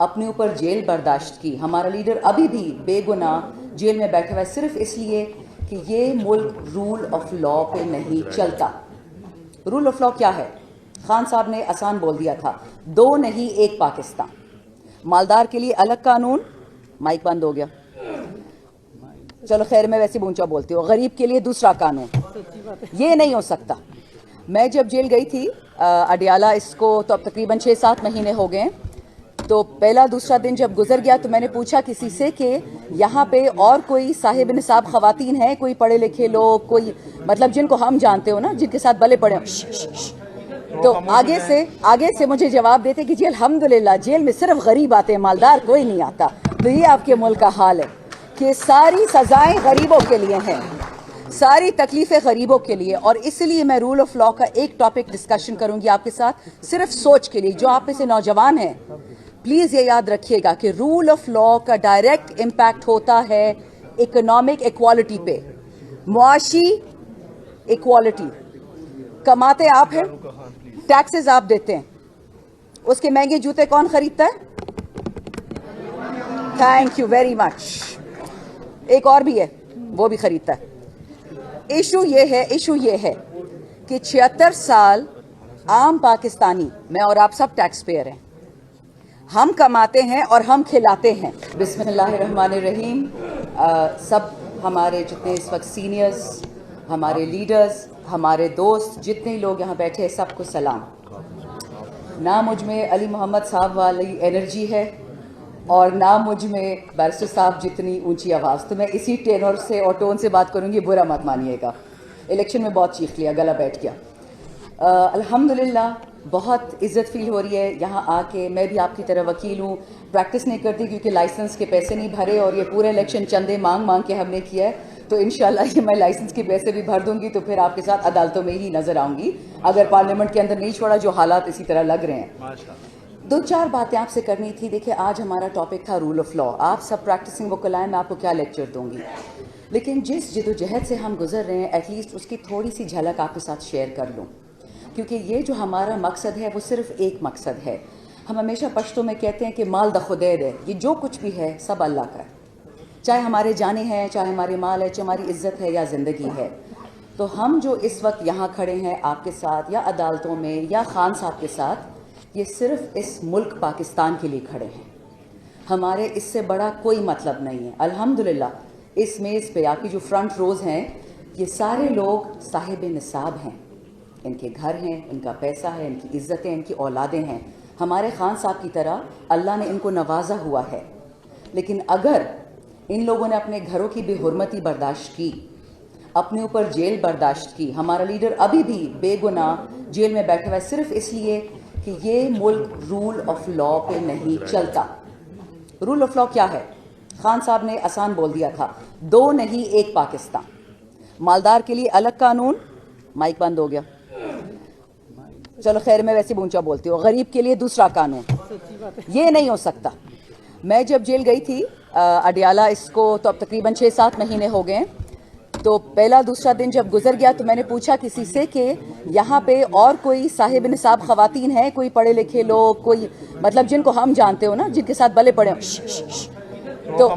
اپنے اوپر جیل برداشت کی. ہمارا لیڈر ابھی بھی بے گناہ جیل میں بیٹھا ہوا ہے صرف اس لیے کہ یہ ملک رول آف لا پہ نہیں چلتا. رول آف لا کیا ہے؟ خان صاحب نے آسان بول دیا تھا, 2 نہیں 1 پاکستان. مالدار کے لیے الگ قانون, مائک بند ہو گیا, چلو خیر میں ویسے اونچا بولتی ہوں, غریب کے لیے دوسرا قانون. یہ نہیں ہو سکتا. میں جب جیل گئی تھی اڈیالہ, اس کو تو اب تقریباً 6-7 مہینے ہو گئے, تو پہلا دوسرا دن جب گزر گیا تو میں نے پوچھا کسی سے کہ یہاں پہ اور کوئی صاحب نصاب خواتین ہیں, کوئی پڑھے لکھے لوگ, کوئی مطلب جن کو ہم جانتے ہو نا, جن کے ساتھ بلے پڑے ہوں. تو آگے سے مجھے جواب دیتے کہ جی الحمدللہ جیل میں صرف غریب آتے ہیں, مالدار کوئی نہیں آتا. تو یہ آپ کے ملک کا حال ہے کہ ساری سزائیں غریبوں کے لیے ہیں, ساری تکلیفیں غریبوں کے لیے. اور اس لیے میں رول آف لا کا ایک ٹاپک ڈسکشن کروں گی آپ کے ساتھ, صرف سوچ کے لیے. جو آپ میں سے نوجوان ہیں پلیز یہ یاد رکھیے گا کہ رول آف لا کا ڈائریکٹ امپیکٹ ہوتا ہے اکنامک ایکوالٹی پہ, معاشی ایکوالٹی. کماتے آپ ہیں, ٹیکسز آپ دیتے ہیں, اس کے مہنگے جوتے کون خریدتا ہے؟ Thank you very much. ایک اور بھی ہے وہ بھی خریدتا ہے. ایشو یہ ہے کہ 76 سال عام پاکستانی, میں اور آپ سب ٹیکس پیئر ہیں, ہم کماتے ہیں اور ہم کھلاتے ہیں. بسم اللہ الرحمن الرحیم. سب ہمارے جتنے اس وقت سینئرز, ہمارے لیڈرز, ہمارے دوست, جتنے لوگ یہاں بیٹھے ہیں, سب کو سلام. نہ مجھ میں علی محمد صاحب والی انرجی ہے اور نہ مجھ میں بیرسٹر صاحب جتنی اونچی آواز. تو میں اسی ٹینور سے اور ٹون سے بات کروں گی, برا مت مانیے گا. الیکشن میں بہت چیخ لیا, گلا بیٹھ گیا. الحمدللہ بہت عزت فیل ہو رہی ہے یہاں آ کے. میں بھی آپ کی طرح وکیل ہوں, پریکٹس نہیں کرتی کیونکہ لائسنس کے پیسے نہیں بھرے, اور یہ پورا الیکشن چندے مانگ کے ہم نے کیا ہے. تو انشاءاللہ یہ میں لائسنس کے پیسے بھی بھر دوں گی تو پھر آپ کے ساتھ عدالتوں میں ہی نظر آؤں گی, اگر پارلیمنٹ کے اندر نہیں چھوڑا, جو حالات اسی طرح لگ رہے ہیں. 2-4 باتیں آپ سے کرنی تھی. دیکھیں آج ہمارا ٹاپک تھا رول آف لا. آپ سب پریکٹسنگ وکلاء, میں آپ کو کیا لیکچر دوں گی, لیکن جس جدوجہد سے ہم گزر رہے ہیں ایٹ لیسٹ اس کی تھوڑی سی جھلک آپ کے ساتھ شیئر کر لوں, کیونکہ یہ جو ہمارا مقصد ہے وہ صرف ایک مقصد ہے. ہم ہمیشہ پشتوں میں کہتے ہیں کہ مال دا خدید ہے, یہ جو کچھ بھی ہے سب اللہ کا ہے, چاہے ہمارے جانیں ہیں, چاہے ہمارے مال ہے, چاہے ہماری عزت ہے یا زندگی ہے. تو ہم جو اس وقت یہاں کھڑے ہیں آپ کے ساتھ یا عدالتوں میں یا خان صاحب کے ساتھ, یہ صرف اس ملک پاکستان کے لیے کھڑے ہیں. ہمارے اس سے بڑا کوئی مطلب نہیں ہے. الحمدللہ اس میز پہ آپ کی جو فرنٹ روز ہیں, یہ سارے لوگ صاحب نصاب ہیں, ان کے گھر ہیں, ان کا پیسہ ہے, ان کی عزتیں, ان کی اولادیں ہیں. ہمارے خان صاحب کی طرح اللہ نے ان کو نوازا ہوا ہے. لیکن اگر ان لوگوں نے اپنے گھروں کی بے حرمتی برداشت کی, اپنے اوپر جیل برداشت کی, ہمارا لیڈر ابھی بھی بے گناہ جیل میں بیٹھا ہوا ہے صرف اس لیے کہ یہ ملک رول آف لا پہ نہیں چلتا. رول آف لا کیا ہے؟ خان صاحب نے آسان بول دیا تھا, 2 نہیں 1 پاکستان. مالدار کے لیے الگ قانون, مائک بند ہو گیا, چلو خیر میں ویسے اونچا بولتی ہوں, غریب کے لیے دوسرا قانون. یہ نہیں ہو سکتا. میں جب جیل گئی تھی اڈیالہ, اس کو تو اب تقریباً 6-7 مہینے ہو گئے, تو پہلا دوسرا دن جب گزر گیا تو میں نے پوچھا کسی سے کہ یہاں پہ اور کوئی صاحب نصاب خواتین ہیں, کوئی پڑھے لکھے لوگ, کوئی مطلب جن کو ہم جانتے ہو نا, جن کے ساتھ بلے پڑے ہوں. تو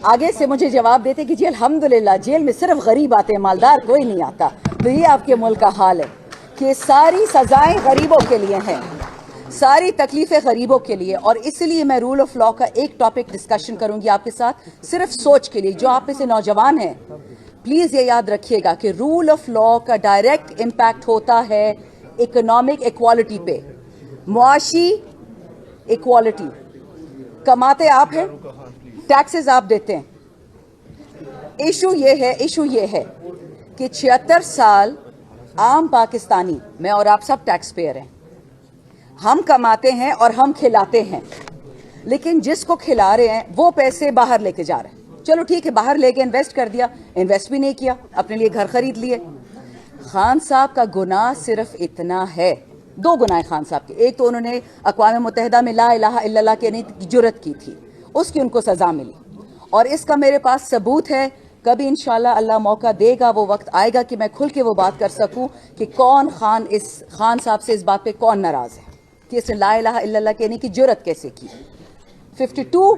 آگے سے مجھے جواب دیتے کہ جی الحمدللہ جیل میں صرف غریب آتے ہیں, مالدار کوئی نہیں آتا. تو یہ آپ کے ملک کا حال ہے کہ ساری سزائیں غریبوں کے لیے ہیں, ساری تکلیفیں غریبوں کے لیے. اور اس لیے میں رول آف لا کا ایک ٹاپک ڈسکشن کروں گی آپ کے ساتھ, صرف سوچ کے لیے. جو آپ میں سے نوجوان ہیں پلیز یہ یاد رکھیے گا کہ رول آف لا کا ڈائریکٹ امپیکٹ ہوتا ہے اکنامک ایکوالٹی پہ, معاشی ایکوالٹی. کماتے آپ ہیں, ٹیکسز آپ دیتے ہیں. ایشو یہ ہے کہ 76 سال عام پاکستانی, میں اور آپ سب ٹیکس پیئر ہیں, ہم کماتے ہیں اور ہم کھلاتے ہیں, لیکن جس کو کھلا رہے ہیں وہ پیسے باہر لے کے جا رہے ہیں. چلو ٹھیک ہے, باہر لے کے انویسٹ کر دیا, انویسٹ بھی نہیں کیا, اپنے لیے گھر خرید لیے. خان صاحب کا گناہ صرف اتنا ہے, 2 گناہ خان صاحب کے. ایک تو انہوں نے اقوام متحدہ میں لا الہ الا اللہ کہنے کی جرت کی تھی, اس کی ان کو سزا ملی, اور اس کا میرے پاس ثبوت ہے. کبھی انشاءاللہ اللہ موقع دے گا, وہ وقت آئے گا کہ میں کھل کے وہ بات کر سکوں کہ کون خان صاحب سے اس بات پہ کون ناراض ہے کہ اس نے لا الہ الا اللہ کہنے کی جرت کیسے کی. 52